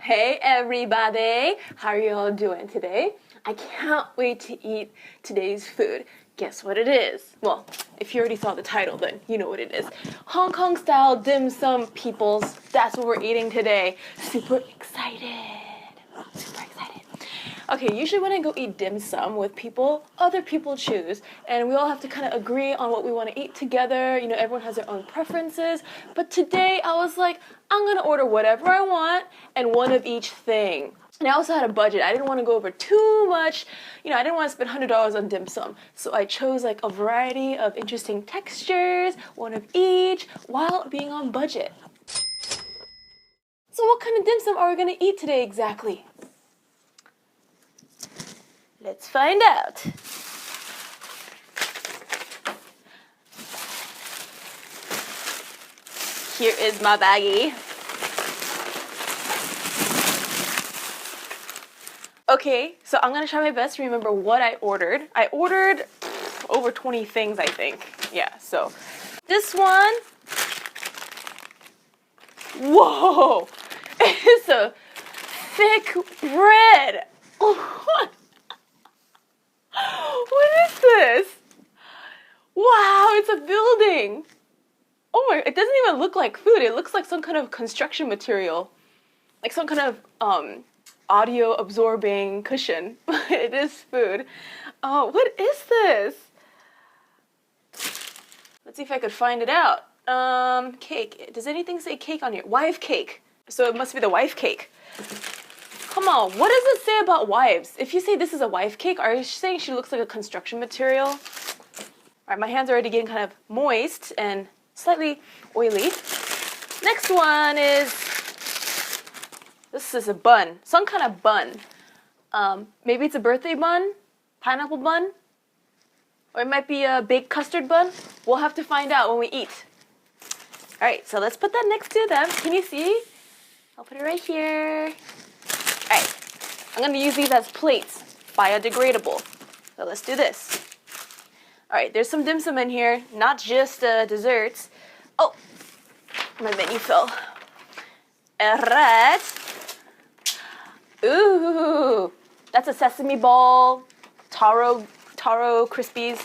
Hey everybody! How are you all doing today? I can't wait to eat today's food. Guess what it is? Well, if you already saw the title, then you know what it is. Hong Kong style dim sum peoples. That's what we're eating today. Super excited. Super excited. Okay, usually when I go eat dim sum with people, other people choose, and we all have to kind of agree on what we want to eat together. You know, everyone has their own preferences. But today I was like, I'm gonna order whatever I want and one of each thing. And I also had a budget. I didn't want to go over too much. You know, I didn't want to spend $100 on dim sum. So I chose like a variety of interesting textures, one of each, while being on budget. So what kind of dim sum are we gonna eat today exactly? Let's find out. Here is my baggie. Okay, so I'm gonna try my best to remember what I ordered. I ordered over 20 things, I think. Yeah, so this one. Whoa! It's a thick bread. What is this? Wow, it's a building. Oh my, it doesn't even look like food. It looks like some kind of construction material. Like some kind of audio absorbing cushion. It is food. Oh, what is this? Let's see if I could find it out. Cake. Does anything say cake on here? Wife cake. So it must be the wife cake. Come on, what does it say about wives? If you say this is a wife cake, are you saying she looks like a construction material? All right, my hands are already getting kind of moist and slightly oily. Next one is, this is a bun, some kind of bun. Maybe it's a birthday bun, pineapple bun, or it might be a baked custard bun. We'll have to find out when we eat. All right, so let's put that next to them. Can you see? I'll put it right here. All right, I'm gonna use these as plates, biodegradable. So let's do this. All right, there's some dim sum in here, not just desserts. Oh, my menu fell. All right. Ooh, that's a Sesame Ball, taro crispies.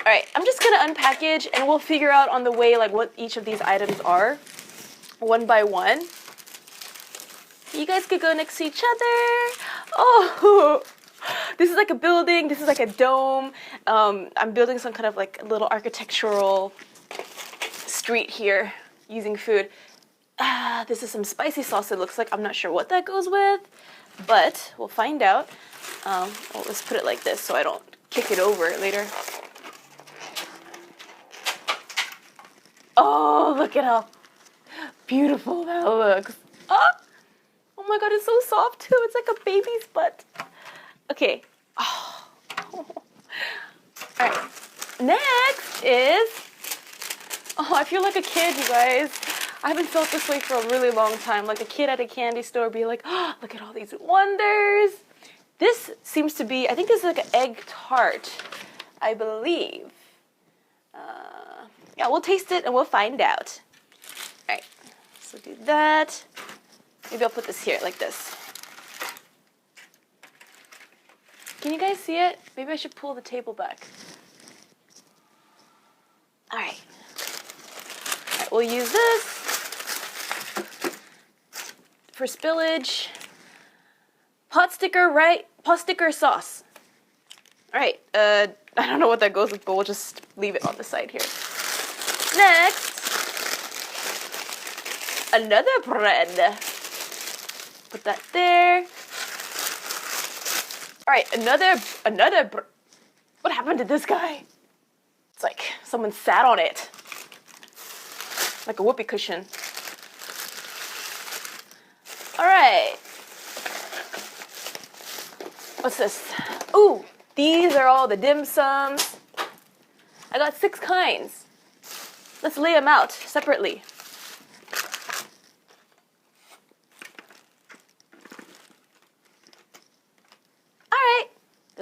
All right, I'm just gonna unpackage and we'll figure out on the way like what each of these items are, one by one. You guys could go next to each other. Oh, this is like a building. This is like a dome. I'm building some kind of like a little architectural street here using food. This is some spicy sauce, it looks like. I'm not sure what that goes with, but we'll find out. Well, let's put it like this so I don't kick it over later. Oh, look at how beautiful that looks. Oh my god, it's so soft too. It's like a baby's butt. Okay. Oh. Alright. Next is... Oh, I feel like a kid, you guys. I haven't felt this way for a really long time. Like a kid at a candy store be like, oh, look at all these wonders. This seems to be, I think this is like an egg tart, I believe. Yeah, we'll taste it and we'll find out. Alright, so do that. Maybe I'll put this here, like this. Can you guys see it? Maybe I should pull the table back. All right, we'll use this for spillage. Pot sticker sauce. All right, I don't know what that goes with, but we'll just leave it on the side here. Next, another bread. Put that there. All right, another. What happened to this guy? It's like someone sat on it, like a whoopee cushion. All right. What's this? Ooh, these are all the dim sums. I got 6 kinds. Let's lay them out separately.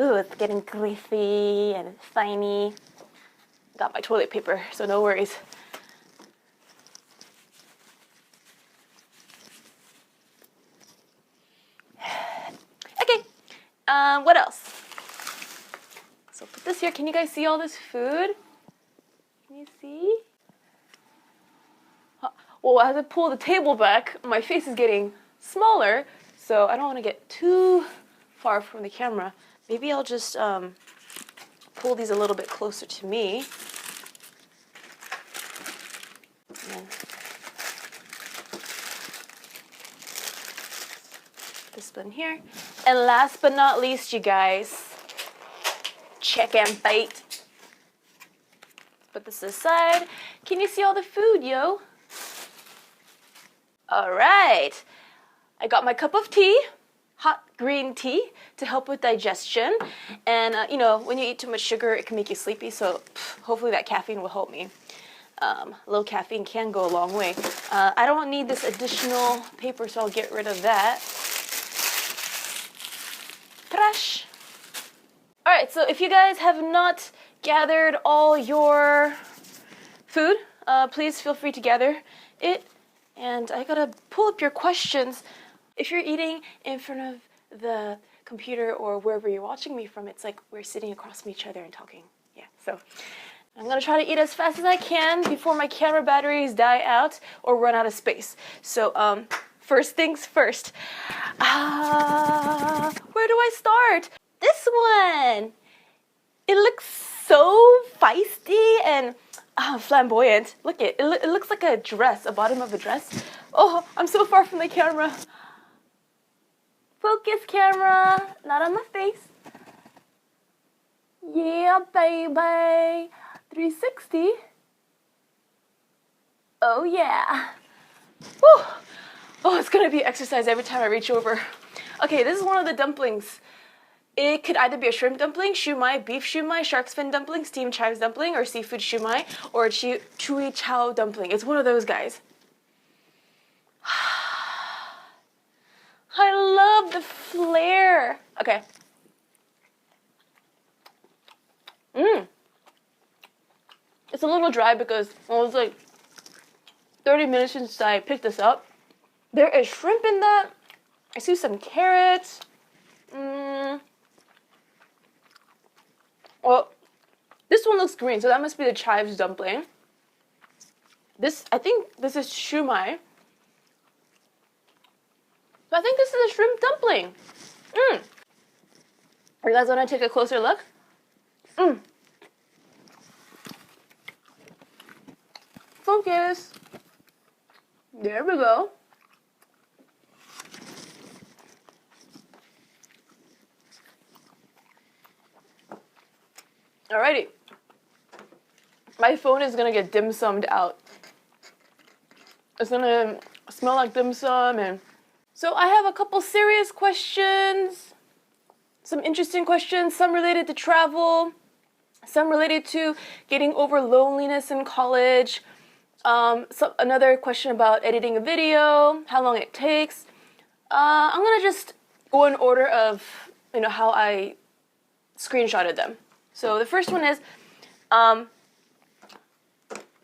Ooh, it's getting greasy and slimy. Got my toilet paper, so no worries. What else? So put this here. Can you guys see all this food? Can you see? Well, I have to pull the table back. My face is getting smaller, so I don't want to get too far from the camera. Maybe I'll just pull these a little bit closer to me. And this one here. And last but not least, you guys, chicken bait. Put this aside. Can you see all the food, yo? All right. I got my cup of tea, hot green tea, to help with digestion. And, you know, when you eat too much sugar, it can make you sleepy, so hopefully that caffeine will help me. Low caffeine can go a long way. I don't need this additional paper, so I'll get rid of that. Trash. All right, so if you guys have not gathered all your food, please feel free to gather it. And I gotta pull up your questions. If you're eating in front of the computer or wherever you're watching me from, it's like we're sitting across from each other and talking. Yeah, so I'm gonna try to eat as fast as I can before my camera batteries die out or run out of space. So, first things first. Where do I start? This one! It looks so feisty and flamboyant. Look it looks like a dress, a bottom of a dress. Oh, I'm so far from the camera. Focus, camera, not on my face. Yeah, baby. 360. Oh yeah. Whew. Oh, it's gonna be exercise every time I reach over. Okay, this is one of the dumplings. It could either be a shrimp dumpling, shumai, beef shumai, shark's fin dumpling, steamed chives dumpling, or seafood shumai, or Chui Chow dumpling. It's one of those guys. I love the flair. Okay. It's a little dry because it was like 30 minutes since I picked this up. There is shrimp in that. I see some carrots. Well, this one looks green, so that must be the chives dumpling. I think this is shumai. So I think this is a shrimp dumpling. You guys want to take a closer look? Focus. There we go. Alrighty. My phone is gonna get dim summed out. It's gonna smell like dim sum, and so I have a couple serious questions, some interesting questions, some related to travel, some related to getting over loneliness in college, another question about editing a video, how long it takes. I'm gonna just go in order of, you know, how I screenshotted them. So the first one is,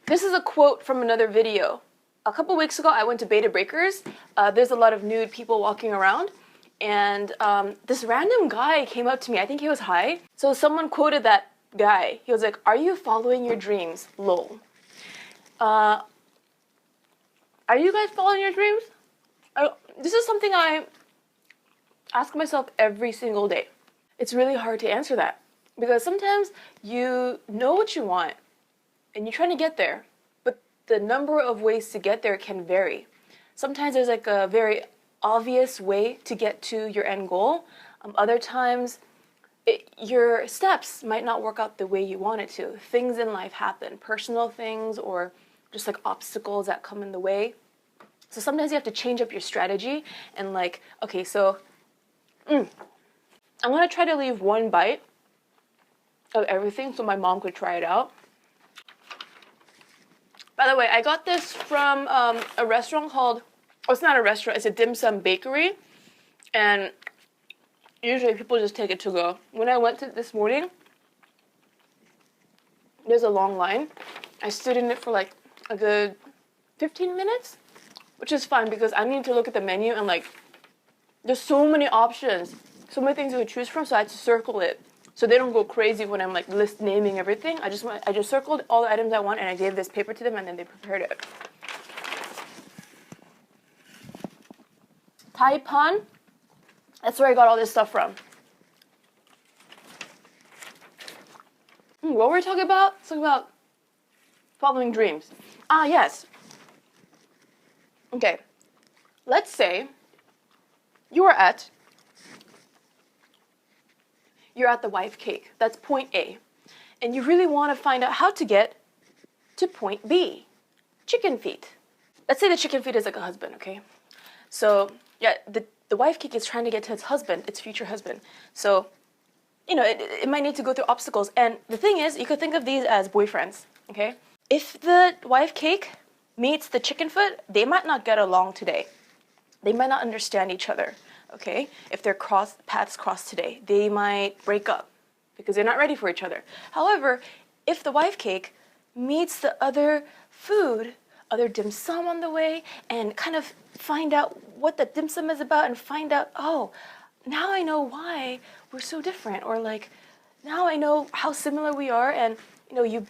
this is a quote from another video. A couple weeks ago, I went to Beta Breakers. There's a lot of nude people walking around, and this random guy came up to me. I think he was high. So someone quoted that guy. He was like, "Are you following your dreams? Lol." Are you guys following your dreams? This is something I ask myself every single day. It's really hard to answer that. Because sometimes you know what you want and you're trying to get there, but the number of ways to get there can vary. Sometimes there's like a very obvious way to get to your end goal. Other times your steps might not work out the way you want it to. Things in life happen, personal things or just like obstacles that come in the way. So sometimes you have to change up your strategy and like, okay, so I'm gonna try to leave one bite of everything so my mom could try it out. By the way, I got this from a restaurant called, oh, it's not a restaurant, it's a dim sum bakery, and usually people just take it to go. When I went to this morning, there's a long line. I stood in it for like a good 15 minutes, which is fine because I need to look at the menu and like, there's so many options. so many things to choose from, so I had to circle it. So they don't go crazy when I'm like naming everything. I just circled all the items I want and I gave this paper to them and then they prepared it. Taipan, that's where I got all this stuff from. What were we talking about? Something about following dreams. Ah, yes. Okay. Let's say you're at the wife cake. That's point A. And you really want to find out how to get to point B. Chicken feet. Let's say the chicken feet is like a husband, okay? So, yeah, the wife cake is trying to get to its husband, its future husband. So, you know, it might need to go through obstacles. And the thing is, you could think of these as boyfriends, okay? If the wife cake meets the chicken foot, they might not get along today. They might not understand each other, okay? If their paths cross today, they might break up because they're not ready for each other. However, if the wife cake meets the other food, other dim sum on the way, and kind of find out what the dim sum is about and find out, oh, now I know why we're so different, or like, now I know how similar we are, and you know, you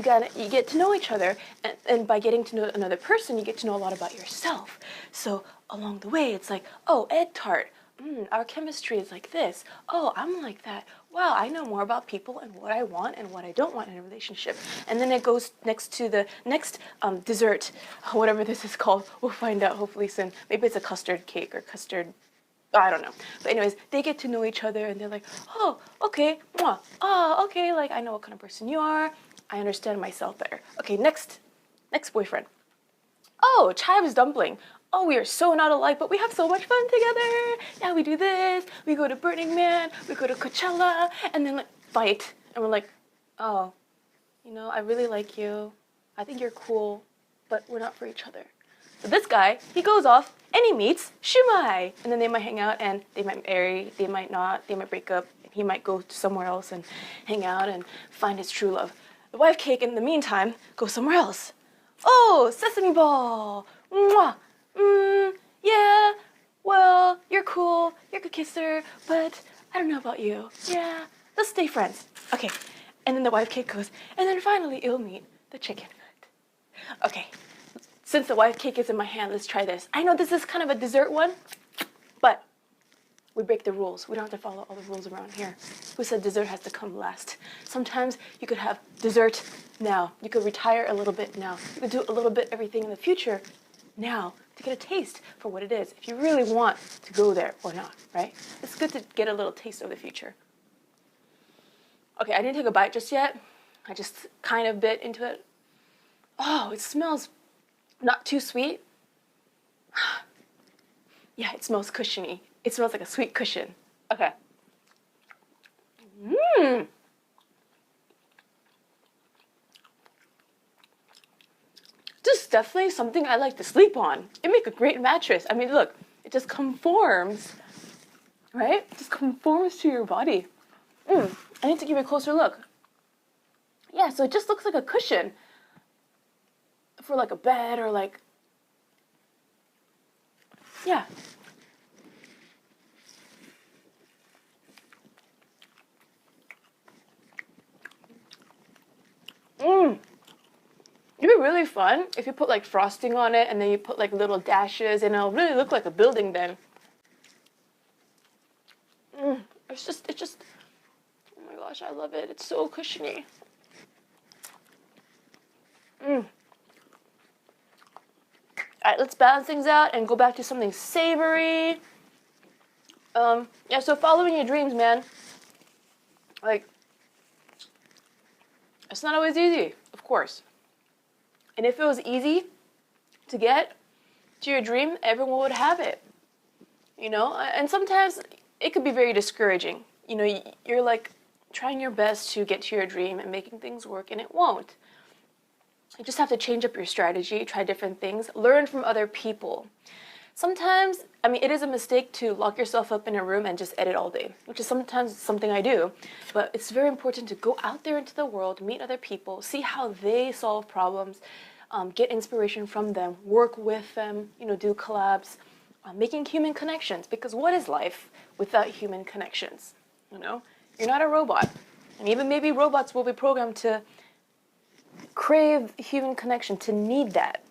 get to know each other, and by getting to know another person, you get to know a lot about yourself. So along the way, it's like, oh, Egg Tart, our chemistry is like this. Oh, I'm like that. Wow, I know more about people and what I want and what I don't want in a relationship. And then it goes next to the next dessert, whatever this is called. We'll find out hopefully soon. Maybe it's a custard cake or custard, I don't know. But anyways, they get to know each other and they're like, oh, okay, mwah. Oh, okay, like I know what kind of person you are. I understand myself better. Okay, next boyfriend. Oh, Chive Dumpling. Oh, we are so not alike, but we have so much fun together. Yeah, we do this. We go to Burning Man. We go to Coachella, and then like fight. And we're like, oh, you know, I really like you. I think you're cool, but we're not for each other. So this guy, he goes off and he meets Shumai, and then they might hang out and they might marry. They might not. They might break up. He might go somewhere else and hang out and find his true love. The wife cake, in the meantime, goes somewhere else. Oh, Sesame Ball. Mwah. Yeah, well, you're cool, you're a good kisser, but I don't know about you. Yeah, let's stay friends. Okay, and then the wife cake goes, and then finally it'll meet the chicken foot. Okay, since the wife cake is in my hand, let's try this. I know this is kind of a dessert one, but we break the rules. We don't have to follow all the rules around here. Who said dessert has to come last? Sometimes you could have dessert now. You could retire a little bit now. You could do a little bit everything in the future now to get a taste for what it is, if you really want to go there or not, right? It's good to get a little taste of the future. Okay, I didn't take a bite just yet. I just kind of bit into it. Oh, it smells not too sweet. Yeah, it smells cushiony. It smells like a sweet cushion. Okay. This is definitely something I like to sleep on. It makes a great mattress. I mean, look, it just conforms, right? It just conforms to your body. I need to give you a closer look. Yeah, so it just looks like a cushion for like a bed or like, yeah. It'd be really fun if you put like frosting on it and then you put like little dashes and it'll really look like a building then. It's just, oh my gosh, I love it. It's so cushiony. All right, let's balance things out and go back to something savory. Yeah, so following your dreams, man. Like, it's not always easy, of course. And if it was easy to get to your dream, everyone would have it. You know, and sometimes it could be very discouraging. You know, you're like trying your best to get to your dream and making things work, and it won't. You just have to change up your strategy, try different things, learn from other people. Sometimes, I mean, it is a mistake to lock yourself up in a room and just edit all day, which is sometimes something I do. But it's very important to go out there into the world, meet other people, see how they solve problems, get inspiration from them, work with them, you know, do collabs, making human connections, because what is life without human connections? You know, you're not a robot, and even maybe robots will be programmed to crave human connection, to need that.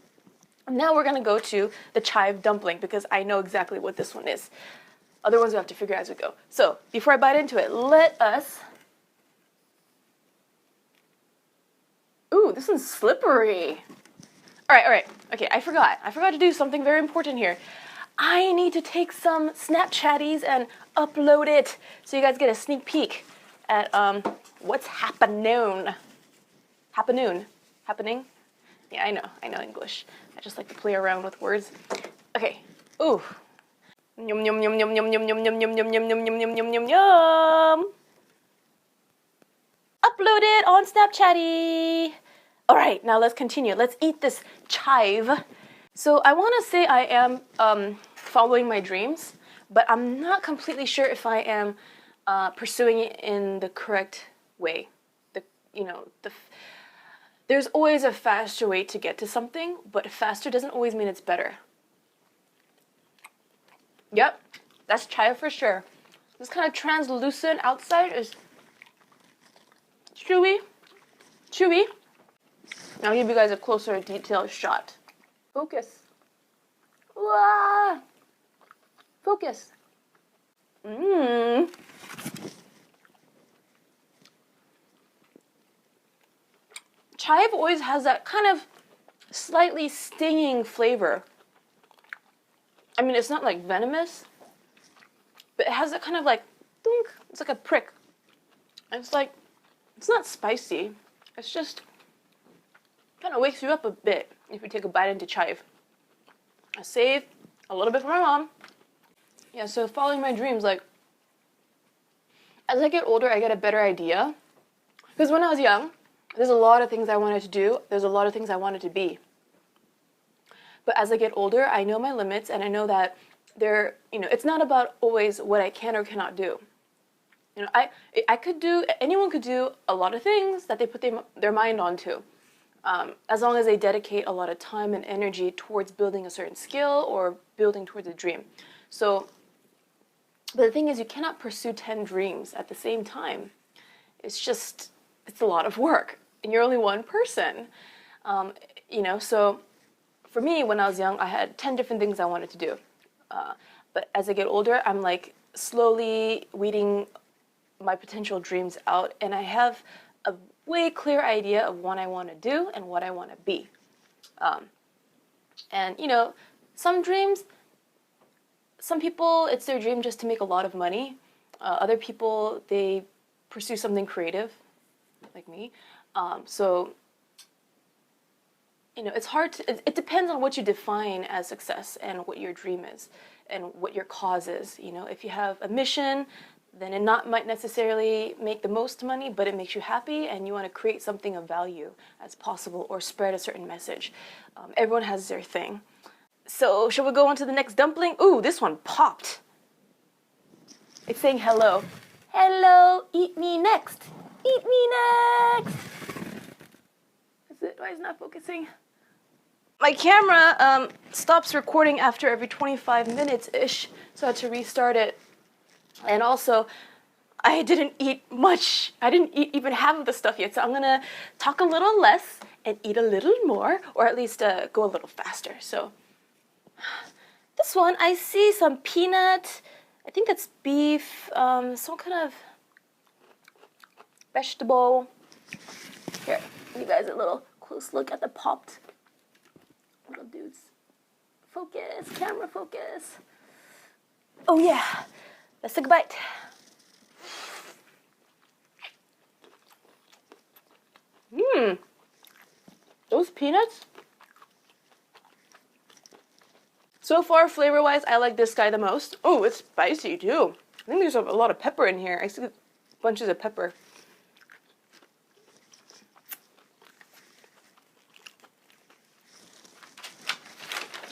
And now we're gonna go to the Chive Dumpling, because I know exactly what this one is. Other ones we have to figure out as we go. So before I bite into it, let us. Ooh, this one's slippery. All right. Okay, I forgot to do something very important here. I need to take some Snapchatties and upload it so you guys get a sneak peek at what's happening. Happening? Yeah, I know English. I just like to play around with words. Okay. Ooh. Yum yum yum yum yum yum yum yum yum yum yum yum yum yum yum yum yum. Upload it on Snapchatty. All right, now let's continue. Let's eat this chive. So I want to say I am following my dreams, but I'm not completely sure if I am pursuing it in the correct way. There's always a faster way to get to something, but faster doesn't always mean it's better. Yep, that's chive for sure. This kind of translucent outside is chewy. I'll give you guys a closer, detailed shot. Focus. Wow. Focus. Chive always has that kind of slightly stinging flavor. I mean, it's not like venomous, but it has that kind of like, dunk. It's like a prick. It's like, it's not spicy. It's just kind of wakes you up a bit if you take a bite into chive. I saved a little bit for my mom. Yeah, so following my dreams, like, as I get older, I get a better idea. Because when I was young, there's a lot of things I wanted to do. There's a lot of things I wanted to be. But as I get older, I know my limits, and I know that it's not about always what I can or cannot do. You know, anyone could do a lot of things that they put their mind onto. As long as they dedicate a lot of time and energy towards building a certain skill or building towards a dream. But the thing is, you cannot pursue 10 dreams at the same time. It's a lot of work, and you're only one person. So for me, when I was young, I had 10 different things I wanted to do. But as I get older, I'm like slowly weeding my potential dreams out, and I have a way clear idea of what I want to do and what I want to be. Some dreams, some people, it's their dream just to make a lot of money. Other people, they pursue something creative, like me. It's hard to, it depends on what you define as success and what your dream is and what your cause is. If you have a mission, then it might necessarily make the most money, but it makes you happy and you want to create something of value as possible or spread a certain message. Everyone has their thing. So shall we go on to the next dumpling? Ooh, this one popped. It's saying hello. Hello, eat me next. Eat me next. Why is it not focusing? My camera stops recording after every 25 minutes-ish, so I had to restart it. And also, I didn't eat much. I didn't eat even half of the stuff yet, so I'm gonna talk a little less and eat a little more, or at least go a little faster. So, this one, I see some peanut, I think that's beef, some kind of vegetable. Here, give you guys a little close look at the popped little dudes. Focus, camera focus. Oh yeah. Let's take a bite. Those peanuts. So far, flavor-wise, I like this guy the most. Oh, it's spicy too. I think there's a lot of pepper in here. I see bunches of pepper.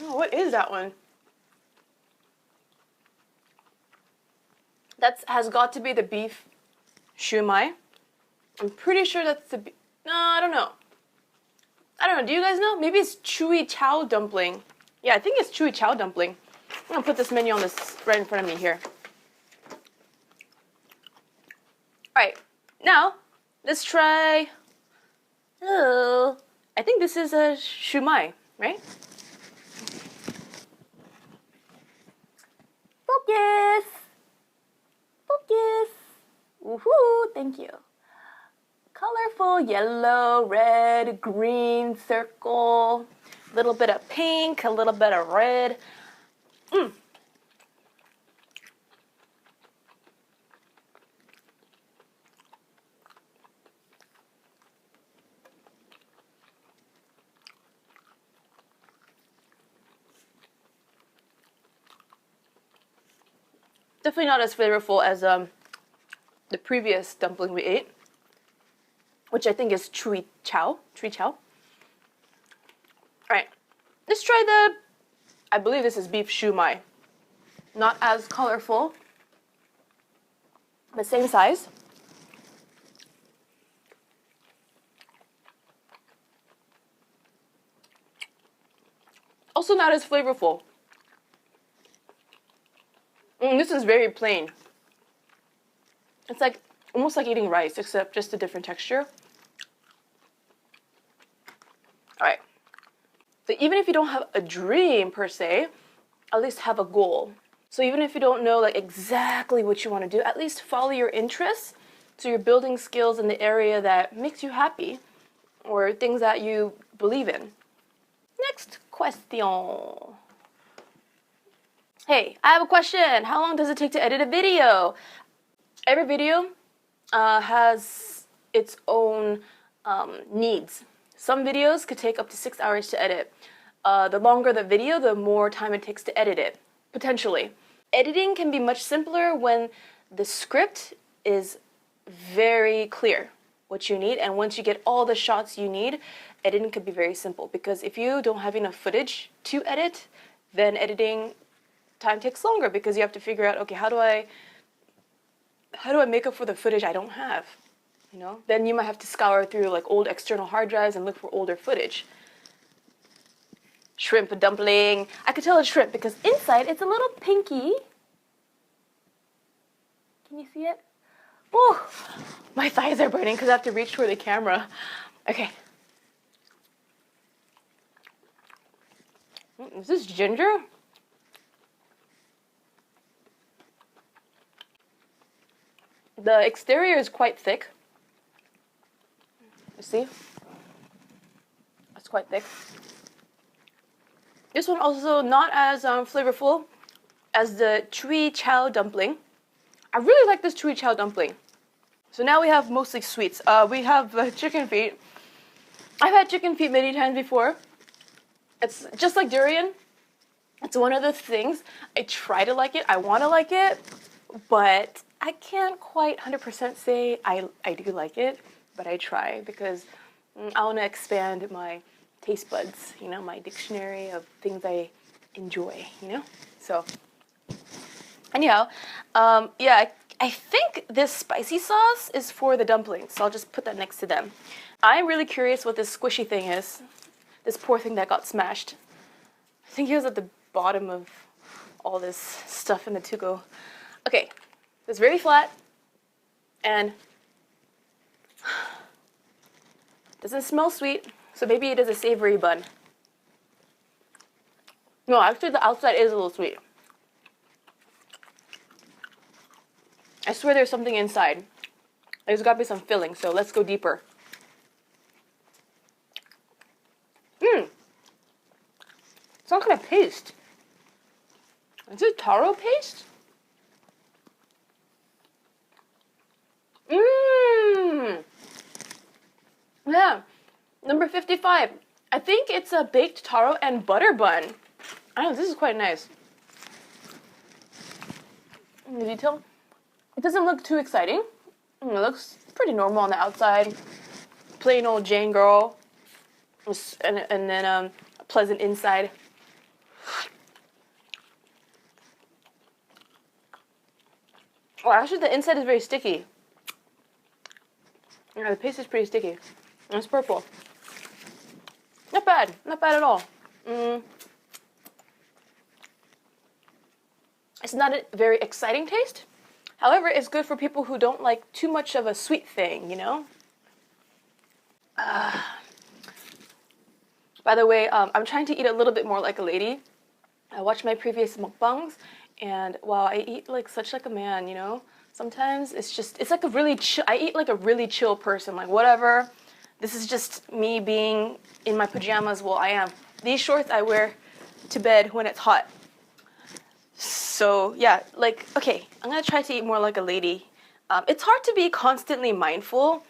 Oh, what is that one? That has got to be the beef shumai. I'm pretty sure that's the no, I don't know. Do you guys know? Maybe it's Chui Chow Dumpling. Yeah, I think it's Chui Chow Dumpling. I'm gonna put this menu on this right in front of me here. Alright, now let's try. Oh, I think this is a shumai, right? Focus! Focus! Woohoo! Thank you. Colorful yellow, red, green circle. A little bit of pink, a little bit of red. Definitely not as flavorful as the previous dumpling we ate, which I think is Chow. All right, let's try the, I believe this is beef shumai. Not as colorful, but same size. Also not as flavorful. This is very plain. It's like almost like eating rice, except just a different texture. All right. So even if you don't have a dream per se, at least have a goal. So even if you don't know like exactly what you want to do, at least follow your interests. So you're building skills in the area that makes you happy, or things that you believe in. Next question. Hey, I have a question. How long does it take to edit a video? Every video has its own needs. Some videos could take up to 6 hours to edit. The longer the video, the more time it takes to edit it, potentially. Editing can be much simpler when the script is very clear what you need, and once you get all the shots you need, editing could be very simple, because if you don't have enough footage to edit, then editing time takes longer, because you have to figure out, okay, how do I make up for the footage I don't have? You know, then you might have to scour through like old external hard drives and look for older footage. Shrimp dumpling. I could tell it's shrimp because inside it's a little pinky. Can you see it? Oh, my thighs are burning because I have to reach toward the camera. Okay. Is this ginger? The exterior is quite thick. You see? It's quite thick. This one also not as flavorful as the Chui Chow dumpling. I really like this Chui Chow dumpling. So now we have mostly sweets. We have chicken feet. I've had chicken feet many times before. It's just like durian. It's one of the things. I try to like it. I want to like it. But I can't quite 100% say I do like it. But I try because I want to expand my taste buds, you know, my dictionary of things I enjoy, you know? So, anyhow, yeah, I think this spicy sauce is for the dumplings, so I'll just put that next to them. I'm really curious what this squishy thing is, this poor thing that got smashed. I think it was at the bottom of all this stuff in the to-go. Okay, it's very flat, and doesn't smell sweet. So maybe it is a savory bun. No, actually the outside is a little sweet. I swear there's something inside. There's gotta be some filling, so let's go deeper. It's some kind of paste. Is it taro paste? Yeah. Number 55. I think it's a baked taro and butter bun. I know, this is quite nice. The detail. It doesn't look too exciting. It looks pretty normal on the outside. Plain old Jane girl. And then a pleasant inside. Oh, actually the inside is very sticky. Yeah, the paste is pretty sticky. And it's purple. Not bad. Not bad at all. It's not a very exciting taste. However, it's good for people who don't like too much of a sweet thing, you know? By the way, I'm trying to eat a little bit more like a lady. I watched my previous mukbangs, and wow, I eat like such like a man, you know? Sometimes it's like a really chill, I eat like a really chill person, like whatever. This is just me being in my pajamas. Well, I am. These shorts I wear to bed when it's hot. So yeah, like, okay, I'm gonna try to eat more like a lady. It's hard to be constantly mindful.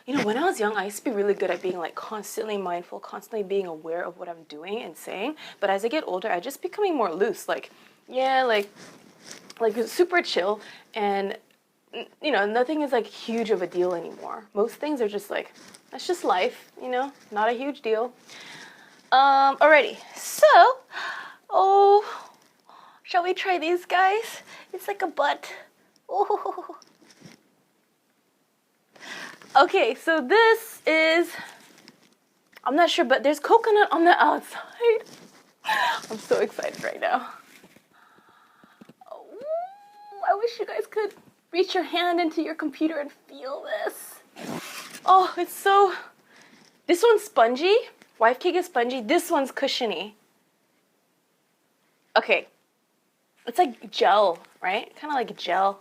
You know, when I was young, I used to be really good at being like constantly mindful, constantly being aware of what I'm doing and saying. But as I get older, I just becoming more loose. Like, yeah, like super chill, and you know, nothing is like huge of a deal anymore. Most things are just like, that's just life, you know, not a huge deal. Alrighty, so, oh, shall we try these guys? It's like a butt. Oh. Okay, so this is, I'm not sure, but there's coconut on the outside. I'm so excited right now. Oh, I wish you guys could reach your hand into your computer and feel this. Oh, it's so, this one's spongy. Wife cake is spongy. This one's cushiony. Okay, it's like gel, right? Kind of like gel.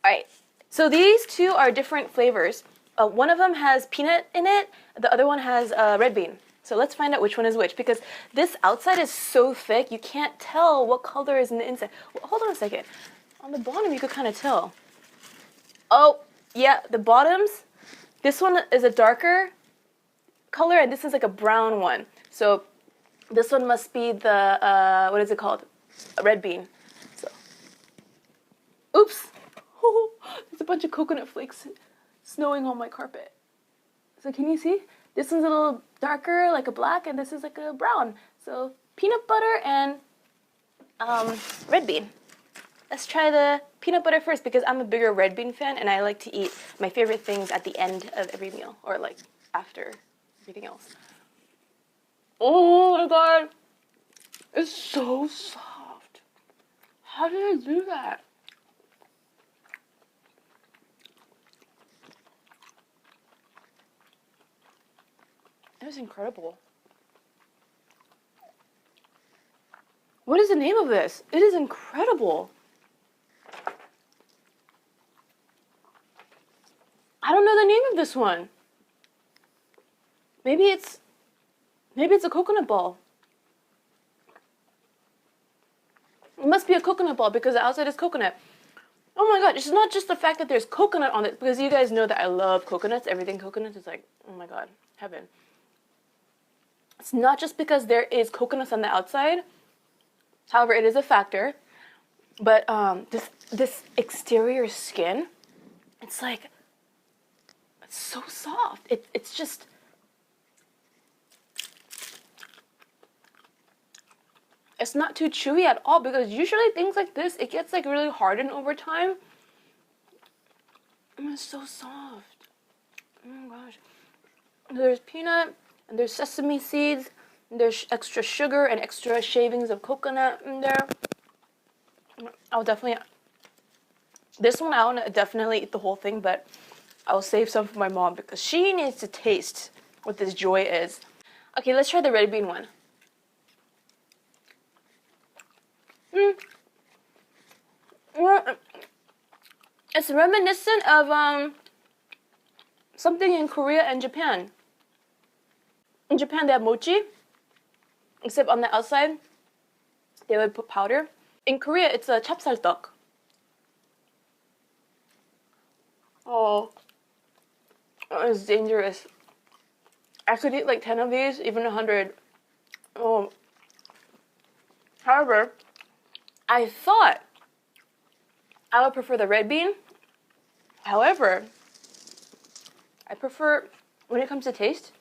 All right, so these two are different flavors. One of them has peanut in it. The other one has red bean. So let's find out which one is which, because this outside is so thick, you can't tell what color is in the inside. Well, hold on a second. On the bottom, you could kind of tell. Oh, yeah, the bottoms. This one is a darker color, and this is like a brown one. So this one must be the, what is it called? A red bean. So, oops. There's a bunch of coconut flakes snowing on my carpet. So can you see? This one's a little darker, like a black, and this is like a brown. So peanut butter and red bean. Let's try the peanut butter first, because I'm a bigger red bean fan, and I like to eat my favorite things at the end of every meal, or like after everything else. Oh my god, it's so soft. How did I do that? It was incredible. What is the name of this? It is incredible. I don't know the name of this one. Maybe it's a coconut ball. It must be a coconut ball because the outside is coconut. Oh my god, it's not just the fact that there's coconut on it, because you guys know that I love coconuts. Everything coconut is like, oh my god, heaven. It's not just because there is coconuts on the outside. However, it is a factor. But this exterior skin, it's like, it's so soft. It's just, it's not too chewy at all, because usually things like this, it gets like really hardened over time. And it's so soft. Oh my gosh. There's peanut, and there's sesame seeds, and there's extra sugar and extra shavings of coconut in there. I'll definitely, this one I want to definitely eat the whole thing, but I'll save some for my mom because she needs to taste what this joy is. Okay, let's try the red bean one. It's reminiscent of something in Korea and Japan. In Japan, they have mochi, except on the outside, they would put powder. In Korea, it's a chapssaltteok. Oh, it's dangerous. I could eat like 10 of these, even 100. Oh. However, I thought I would prefer the red bean. However, I prefer, when it comes to taste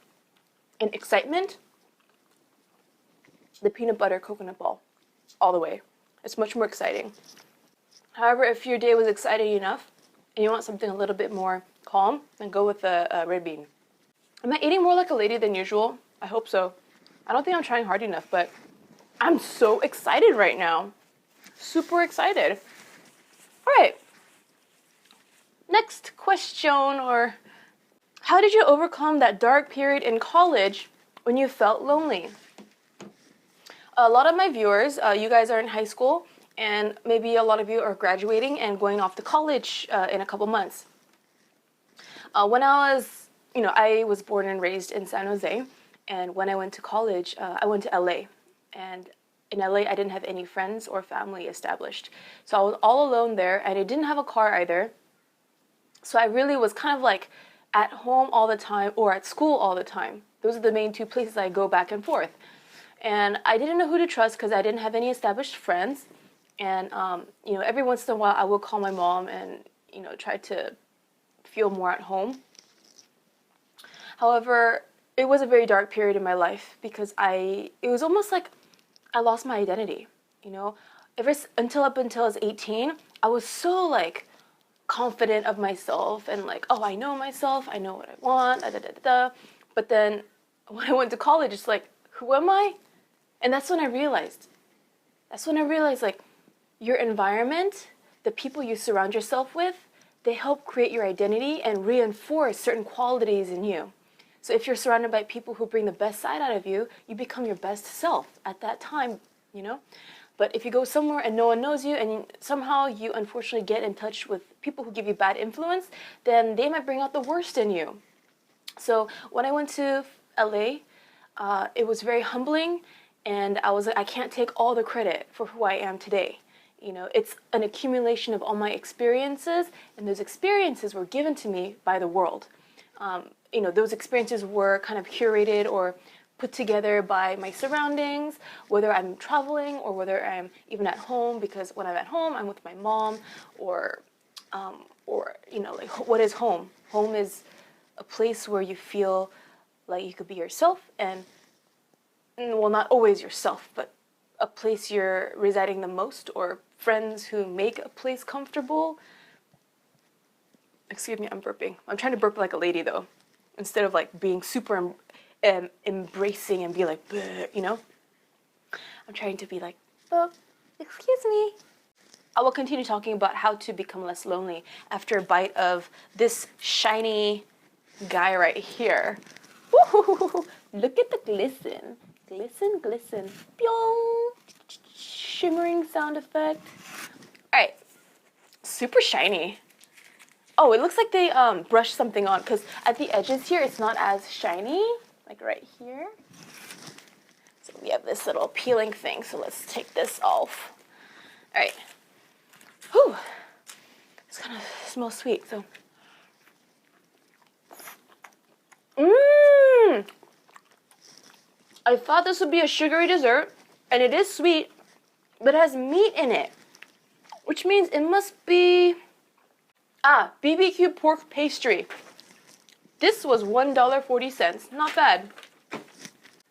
and excitement, the peanut butter coconut ball all the way. It's much more exciting. However, if your day was exciting enough and you want something a little bit more calm, then go with the red bean. Am I eating more like a lady than usual? I hope so. I don't think I'm trying hard enough, but I'm so excited right now. super excited. All right. Next question, or how did you overcome that dark period in college when you felt lonely? A lot of my viewers, you guys are in high school, and maybe a lot of you are graduating and going off to college in a couple months. When I was, I was born and raised in San Jose, and when I went to college, I went to LA, and in LA, I didn't have any friends or family established. So I was all alone there, and I didn't have a car either. So I really was kind of like at home all the time or at school all the time. Those are the main two places I go back and forth. And I didn't know who to trust because I didn't have any established friends. And, every once in a while I will call my mom and, try to feel more at home. However, it was a very dark period in my life because it was almost like I lost my identity, until up until I was 18, I was so like confident of myself and like, oh, I know myself, I know what I want, da, da, da, da. But then when I went to college, it's like, who am I? And that's when I realized like your environment, the people you surround yourself with, they help create your identity and reinforce certain qualities in you. So if you're surrounded by people who bring the best side out of you, you become your best self at that time, But if you go somewhere and no one knows you and somehow you unfortunately get in touch with people who give you bad influence, then they might bring out the worst in you. So when I went to LA, it was very humbling, and I was like, I can't take all the credit for who I am today. It's an accumulation of all my experiences, and those experiences were given to me by the world. Those experiences were kind of curated or put together by my surroundings, whether I'm traveling or whether I'm even at home, because when I'm at home, I'm with my mom, or like, what is home? Home is a place where you feel like you could be yourself, and well, not always yourself, but a place you're residing the most, or friends who make a place comfortable. Excuse me, I'm burping. I'm trying to burp like a lady though, instead of like being super embracing and be like, I'm trying to be like, oh, excuse me. I will continue talking about how to become less lonely after a bite of this shiny guy right here. Woo-hoo-hoo-hoo. Look at the glisten. Glisten, glisten. Pyong. Shimmering sound effect. All right. Super shiny. Oh, it looks like they brushed something on, because at the edges here, it's not as shiny, like right here. So we have this little peeling thing, so let's take this off. All right. Whew. It's kind of smells sweet, so. I thought this would be a sugary dessert, and it is sweet, but it has meat in it, which means it must be BBQ Pork Pastry. This was $1.40. Not bad.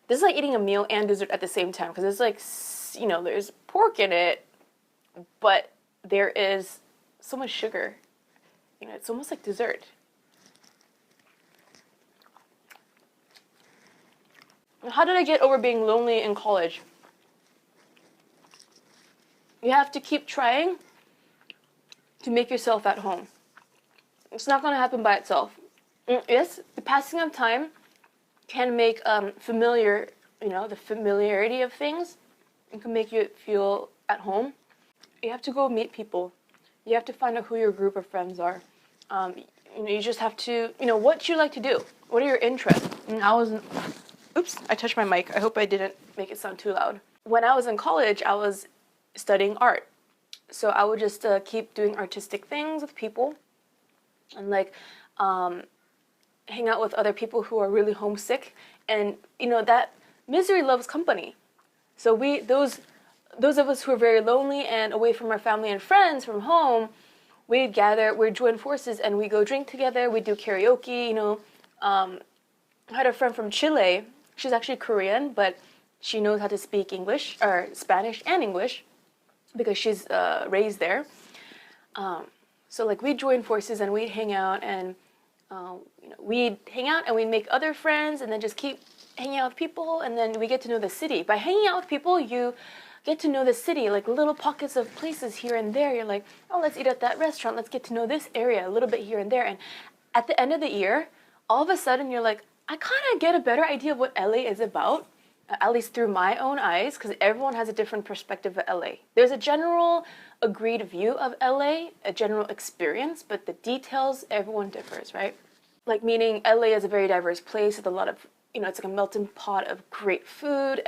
This is like eating a meal and dessert at the same time, because it's like, there's pork in it, but there is so much sugar. It's almost like dessert. How did I get over being lonely in college? You have to keep trying to make yourself at home. It's not going to happen by itself. Yes, the passing of time can make the familiarity of things, it can make you feel at home. You have to go meet people. You have to find out who your group of friends are. You just have to, what you like to do. What are your interests? Oops, I touched my mic. I hope I didn't make it sound too loud. When I was in college, I was studying art. So I would just keep doing artistic things with people, and like hang out with other people who are really homesick. And that misery loves company. So those of us who are very lonely and away from our family and friends from home, we'd join forces and we go drink together. We do karaoke. I had a friend from Chile. She's actually Korean, but she knows how to speak English, or Spanish and English, because she's raised there. So like we'd join forces and we'd hang out, and we'd make other friends, and then just keep hanging out with people, and then we get to know the city. By hanging out with people, you get to know the city, like little pockets of places here and there. You're like, oh, let's eat at that restaurant. Let's get to know this area a little bit here and there. And at the end of the year, all of a sudden you're like, I kind of get a better idea of what LA is about, at least through my own eyes, because everyone has a different perspective of LA. There's a general agreed view of LA, a general experience, but the details, everyone differs, right? Like, meaning LA is a very diverse place with a lot of, it's like a melting pot of great food,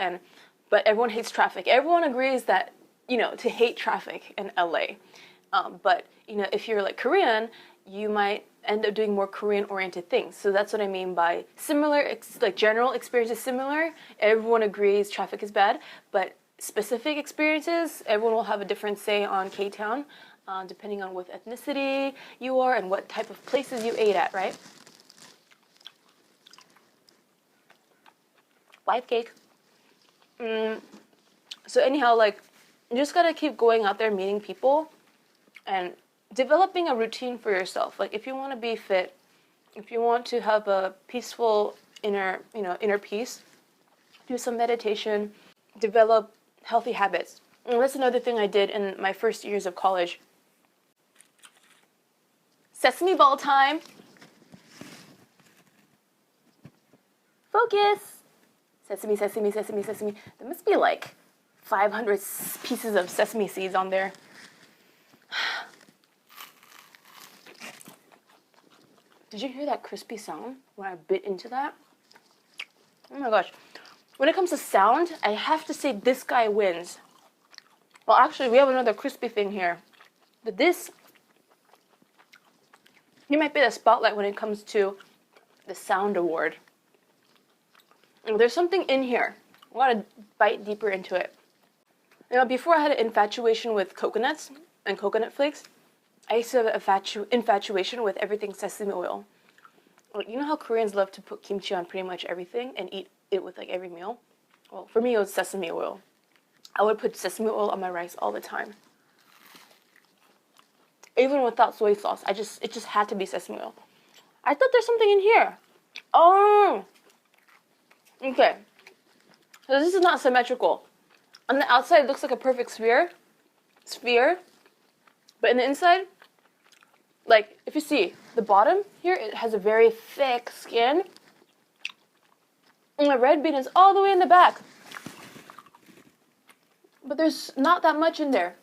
but everyone hates traffic. Everyone agrees that, to hate traffic in LA. But, if you're like Korean, you might end up doing more Korean-oriented things. So that's what I mean by similar, like general experience is similar. Everyone agrees traffic is bad, but specific experiences, everyone will have a different say on K-Town, depending on what ethnicity you are and what type of places you ate at, right? Wife cake. So anyhow, like, you just gotta keep going out there, meeting people, and developing a routine for yourself. Like, if you want to be fit, if you want to have a peaceful inner peace, do some meditation, develop healthy habits. And that's another thing I did in my first years of college. Sesame Ball time. Focus. Sesame, sesame, sesame, sesame. There must be like 500 pieces of sesame seeds on there. Did you hear that crispy sound when I bit into that? Oh my gosh. When it comes to sound, I have to say this guy wins. Well, actually, we have another crispy thing here. But this, he might be the spotlight when it comes to the sound award. And there's something in here. I want to bite deeper into it. Before I had an infatuation with coconuts and coconut flakes, I used to have an infatuation with everything sesame oil. Like, you know how Koreans love to put kimchi on pretty much everything and eat it with like every meal? Well, for me it was sesame oil. I would put sesame oil on my rice all the time. Even without soy sauce, it just had to be sesame oil. I thought there's something in here. Oh! Okay. So this is not symmetrical. On the outside it looks like a perfect sphere. But in the inside, like, if you see, the bottom here, it has a very thick skin. And the red bean is all the way in the back. But there's not that much in there.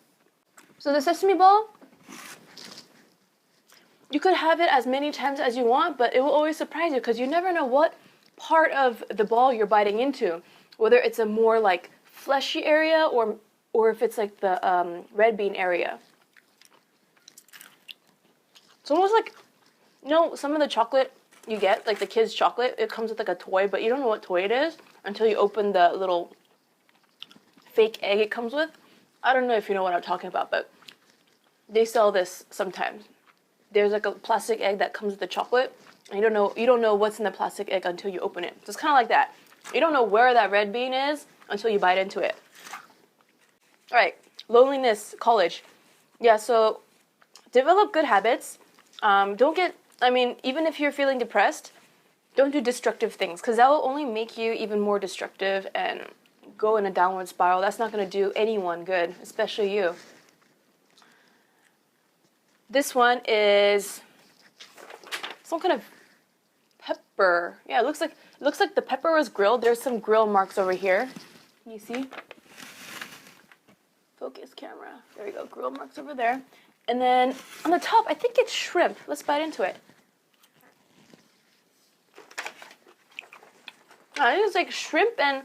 So the sesame ball, you could have it as many times as you want, but it will always surprise you because you never know what part of the ball you're biting into. Whether it's a more, like, fleshy area or if it's, like, the red bean area. It's almost like, some of the chocolate you get, like the kids' chocolate, it comes with like a toy, but you don't know what toy it is until you open the little fake egg it comes with. I don't know if you know what I'm talking about, but they sell this sometimes. There's like a plastic egg that comes with the chocolate, and you don't know what's in the plastic egg until you open it. So it's kind of like that. You don't know where that red bean is until you bite into it. All right, loneliness, college. Yeah, so develop good habits. Even if you're feeling depressed, don't do destructive things, because that will only make you even more destructive and go in a downward spiral. That's not going to do anyone good, especially you. This one is some kind of pepper. Yeah, it looks like the pepper was grilled. There's some grill marks over here. Can you see? Focus camera. There we go. Grill marks over there. And then on the top, I think it's shrimp. Let's bite into it. I think it's like shrimp and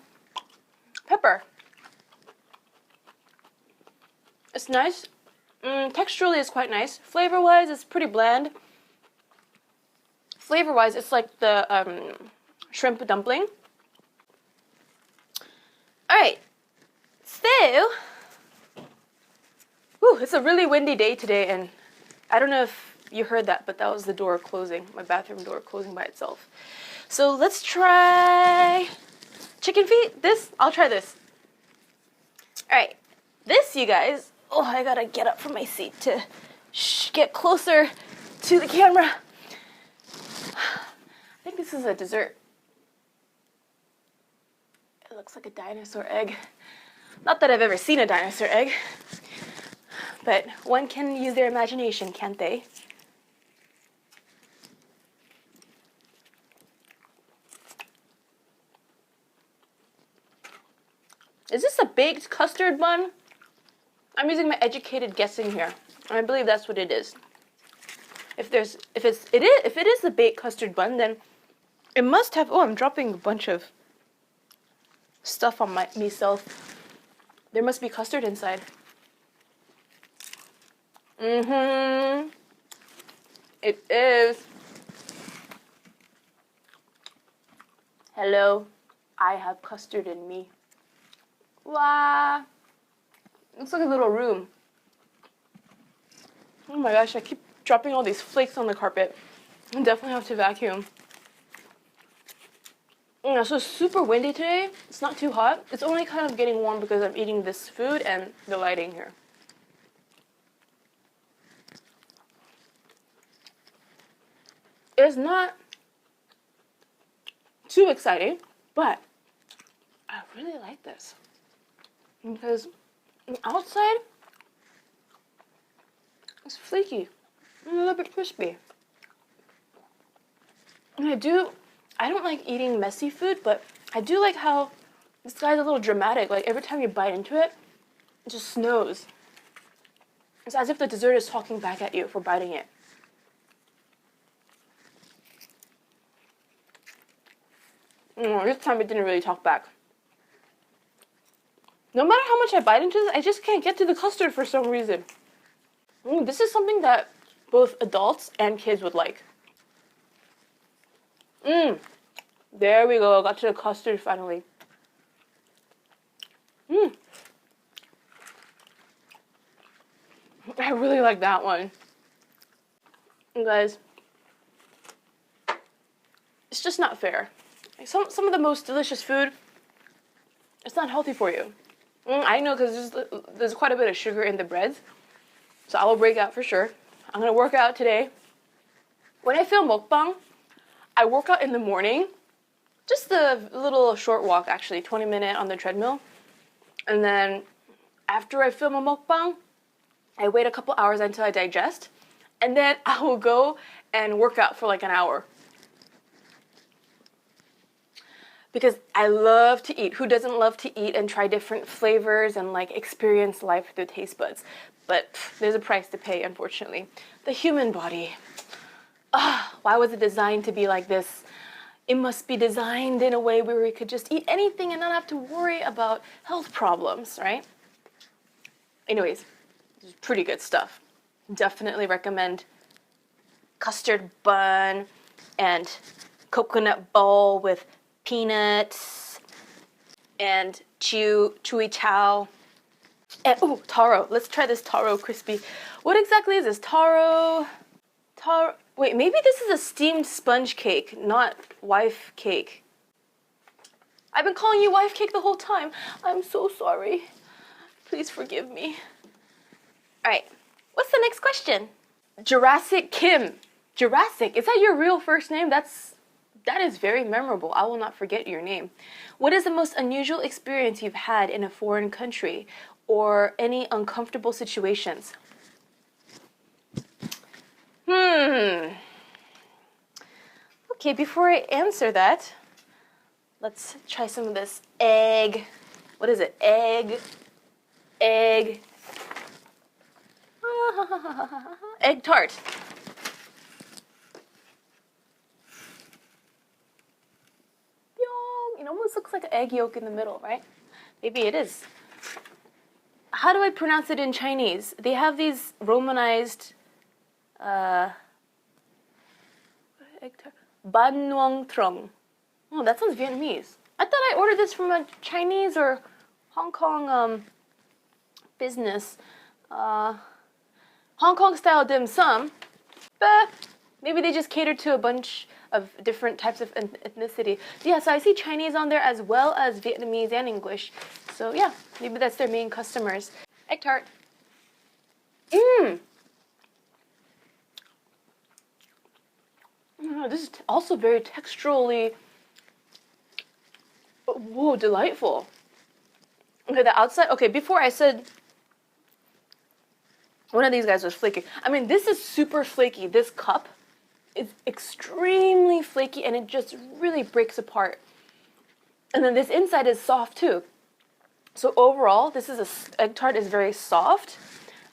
pepper. It's nice. Texturally, it's quite nice. Flavor-wise, it's pretty bland. Flavor-wise, it's like the shrimp dumpling. All right. So, it's a really windy day today, and I don't know if you heard that, but that was the door closing, my bathroom door closing by itself. So let's try chicken feet. I'll try this. All right, this, you guys. Oh, I gotta get up from my seat to get closer to the camera. I think this is a dessert. It looks like a dinosaur egg. Not that I've ever seen a dinosaur egg, but one can use their imagination, can't they? Is this a baked custard bun? I'm using my educated guessing here. I believe that's what it is. If it is a baked custard bun, then it must have. Oh, I'm dropping a bunch of stuff on myself. There must be custard inside. It is. Hello, I have custard in me. Wow. Looks like a little room. Oh my gosh, I keep dropping all these flakes on the carpet. I definitely have to vacuum. Yeah, so it's super windy today. It's not too hot. It's only kind of getting warm because I'm eating this food and the lighting here. It's not too exciting, but I really like this. Because outside, it's flaky and a little bit crispy. And I don't like eating messy food, but I do like how this guy's a little dramatic. Like every time you bite into it, it just snows. It's as if the dessert is talking back at you for biting it. This time it didn't really talk back. No matter how much I bite into this, I just can't get to the custard for some reason. This is something that both adults and kids would like. There we go. I got to the custard finally. I really like that one. You guys, it's just not fair. Like some of the most delicious food, it's not healthy for you. I know because there's quite a bit of sugar in the breads. So I will break out for sure. I'm going to work out today. When I film mukbang, I work out in the morning. Just a little short walk, actually, 20-minute on the treadmill. And then after I film a mukbang, I wait a couple hours until I digest. And then I will go and work out for like an hour. Because I love to eat. Who doesn't love to eat and try different flavors and like experience life through taste buds? But there's a price to pay, unfortunately. The human body. Why was it designed to be like this? It must be designed in a way where we could just eat anything and not have to worry about health problems, right? Anyways, it's pretty good stuff. Definitely recommend custard bun and coconut bowl with peanuts and chewy chow. And taro. Let's try this taro crispy. What exactly is this? Taro. Wait, maybe this is a steamed sponge cake, not wife cake. I've been calling you wife cake the whole time. I'm so sorry. Please forgive me. All right. What's the next question? Jurassic Kim. Jurassic. Is that your real first name? That is very memorable. I will not forget your name. What is the most unusual experience you've had in a foreign country or any uncomfortable situations? Okay, before I answer that, let's try some of this egg. What is it? Egg. Egg tart. It almost looks like an egg yolk in the middle, right? Maybe it is. How do I pronounce it in Chinese? They have these romanized egg tart. Ban Nuong Trong. Oh, that sounds Vietnamese. I thought I ordered this from a Chinese or Hong Kong business. Hong Kong style dim sum. But maybe they just cater to a bunch of different types of ethnicity. Yeah, so I see Chinese on there as well as Vietnamese and English. So yeah, maybe that's their main customers. Egg tart. This is also very texturally, whoa, delightful. Okay, the outside. Okay, before I said one of these guys was flaky. I mean, this is super flaky. This cup is extremely flaky, and it just really breaks apart. And then this inside is soft too. So overall, this is egg tart is very soft.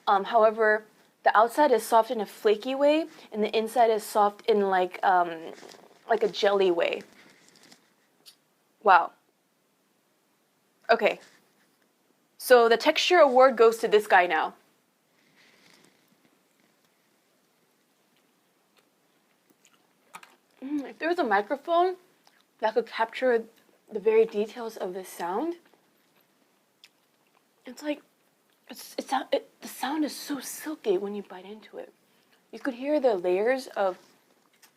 However, the outside is soft in a flaky way, and the inside is soft in like a jelly way. Wow. Okay. So the texture award goes to this guy now. If there was a microphone that could capture the very details of this sound, it's like, the sound is so silky when you bite into it. You could hear the layers of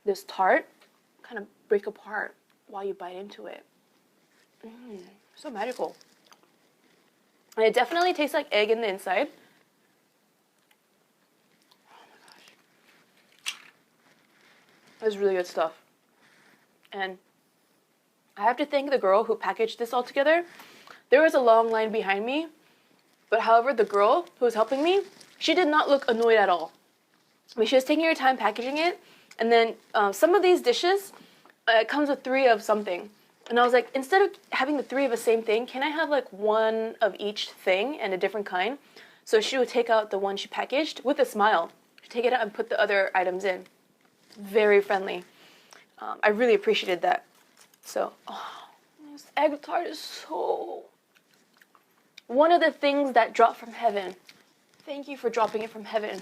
this tart kind of break apart while you bite into it. So magical. And it definitely tastes like egg in the inside. Oh my gosh. It's really good stuff. And I have to thank the girl who packaged this all together. There was a long line behind me, but however, the girl who was helping me, she did not look annoyed at all. I mean, she was taking her time packaging it, and then some of these dishes, it comes with 3 of something. And I was like, instead of having the 3 of the same thing, can I have like 1 of each thing and a different kind? So she would take out the one she packaged with a smile. She'd take it out and put the other items in. Very friendly. I really appreciated that. So, this egg tart is so... one of the things that dropped from heaven. Thank you for dropping it from heaven.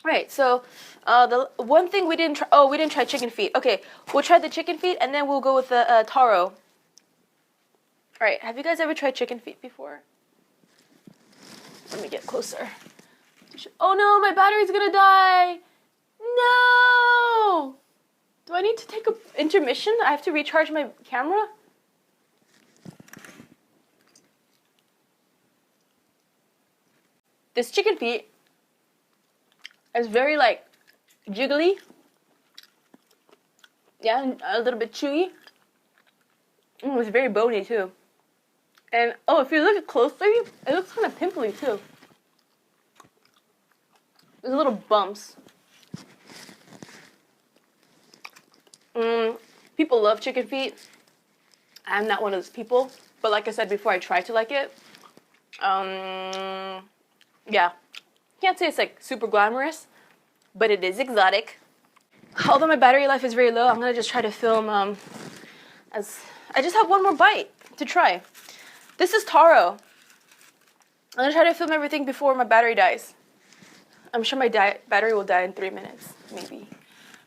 Right, so the one thing we didn't try, we didn't try chicken feet. Okay, we'll try the chicken feet and then we'll go with the taro. Alright, have you guys ever tried chicken feet before? Let me get closer. Oh no, my battery's gonna die! No! Do I need to take an intermission? I have to recharge my camera? This chicken feet is very like jiggly. Yeah, a little bit chewy. It's very bony too. And if you look closely, it looks kind of pimply too. There's little bumps. People love chicken feet. I'm not one of those people, but like I said before, I try to like it. Yeah. Can't say it's like super glamorous, but it is exotic. Although my battery life is very low, I'm gonna just try to film as I just have one more bite to try. This is taro. I'm gonna try to film everything before my battery dies. I'm sure my battery will die in 3 minutes, maybe,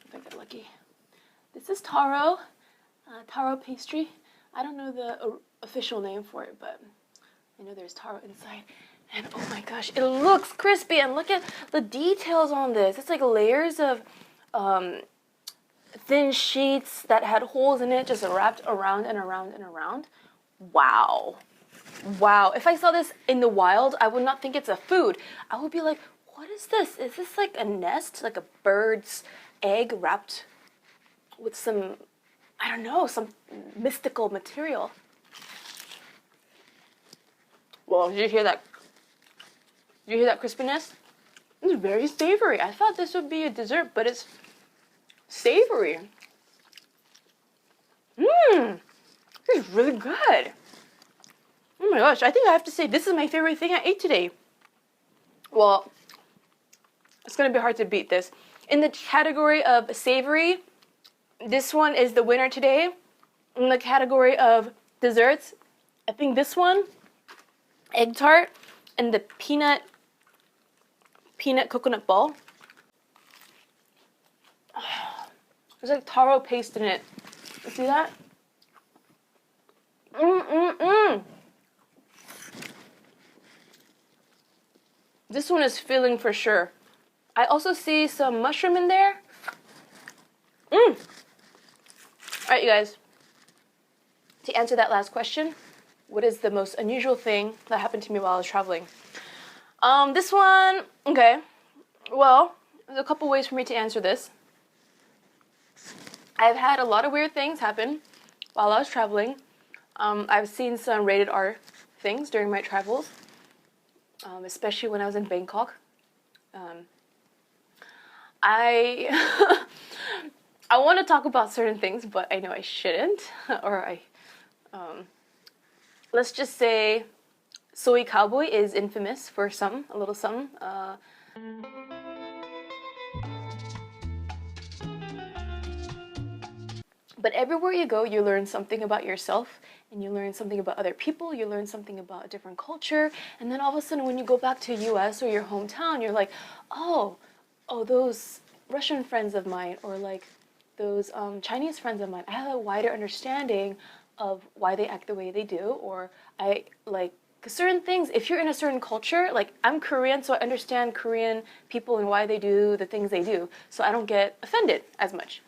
if I get lucky. This is taro, taro pastry. I don't know the official name for it, but I know there's taro inside. And oh my gosh, it looks crispy, and look at the details on this. It's like layers of thin sheets that had holes in it, just wrapped around and around and around. Wow. Wow. If I saw this in the wild, I would not think it's a food. I would be like, what is this? Is this like a nest, like a bird's egg wrapped with some, I don't know, some mystical material? Well, did you hear that? Did you hear that crispiness? It's very savory. I thought this would be a dessert, but it's savory. This is really good. Oh my gosh, I think I have to say this is my favorite thing I ate today. Well, it's gonna be hard to beat this. In the category of savory, this one is the winner today. In the category of desserts, I think this one, egg tart, and the peanut coconut ball. There's like taro paste in it. You see that? This one is filling for sure. I also see some mushroom in there. Alright, you guys. To answer that last question, what is the most unusual thing that happened to me while I was traveling? This one, okay. Well, there's a couple ways for me to answer this. I've had a lot of weird things happen while I was traveling, I've seen some rated R things during my travels, especially when I was in Bangkok. I I want to talk about certain things, but I know I shouldn't. Or let's just say, soy cowboy is infamous for a little something. But everywhere you go, you learn something about yourself, and you learn something about other people, you learn something about a different culture, and then all of a sudden when you go back to US or your hometown, you're like, oh, those Russian friends of mine, or like those Chinese friends of mine, I have a wider understanding of why they act the way they do, or I like certain things. If you're in a certain culture, like I'm Korean, so I understand Korean people and why they do the things they do, so I don't get offended as much.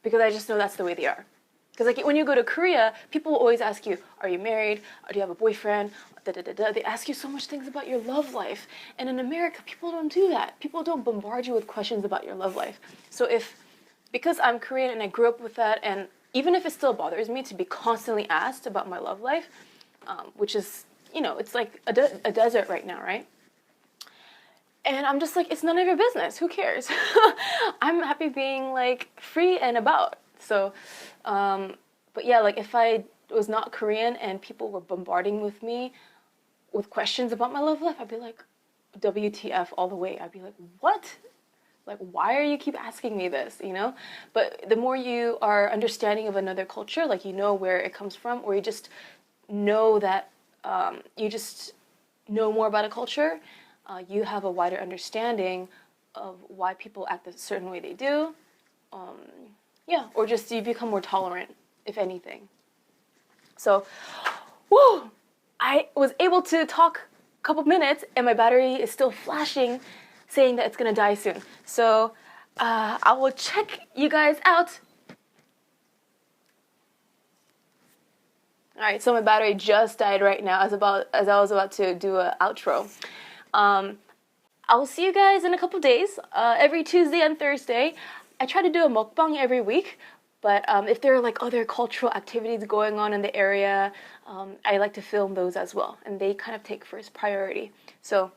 Because I just know that's the way they are. Because like when you go to Korea, people will always ask you, are you married? Do you have a boyfriend? Da, da, da, da. They ask you so much things about your love life. And in America, people don't do that. People don't bombard you with questions about your love life. So because I'm Korean and I grew up with that, and even if it still bothers me to be constantly asked about my love life, which is, it's like a desert right now, right? And I'm just like, it's none of your business. Who cares? I'm happy being like free and about. So, but yeah, like if I was not Korean and people were bombarding with me with questions about my love life, I'd be like, WTF all the way. I'd be like, what? Like, why are you keep asking me this, But the more you are understanding of another culture, like you know where it comes from, or you just know that, you just know more about a culture, you have a wider understanding of why people act a certain way they do. Yeah, or just you become more tolerant, if anything. So, woo! I was able to talk a couple minutes, and my battery is still flashing, saying that it's gonna die soon. So, I will check you guys out. All right, so my battery just died right now as I was about to do an outro. I will see you guys in a couple days, every Tuesday and Thursday. I try to do a mukbang every week, but if there are like other cultural activities going on in the area, I like to film those as well, and they kind of take first priority. So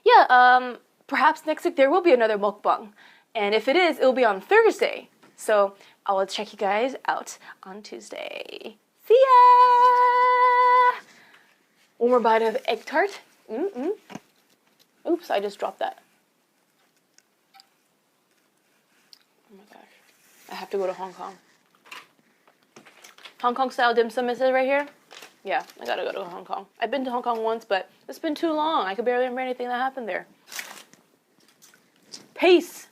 yeah, perhaps next week there will be another mukbang, and if it is, it'll be on Thursday. So I will check you guys out on Tuesday. See ya! One more bite of Egg Tart. Oops, I just dropped that. Oh my gosh. I have to go to Hong Kong. Hong Kong style dim sum is it right here? Yeah, I gotta go to Hong Kong. I've been to Hong Kong once, but it's been too long. I could barely remember anything that happened there. Peace!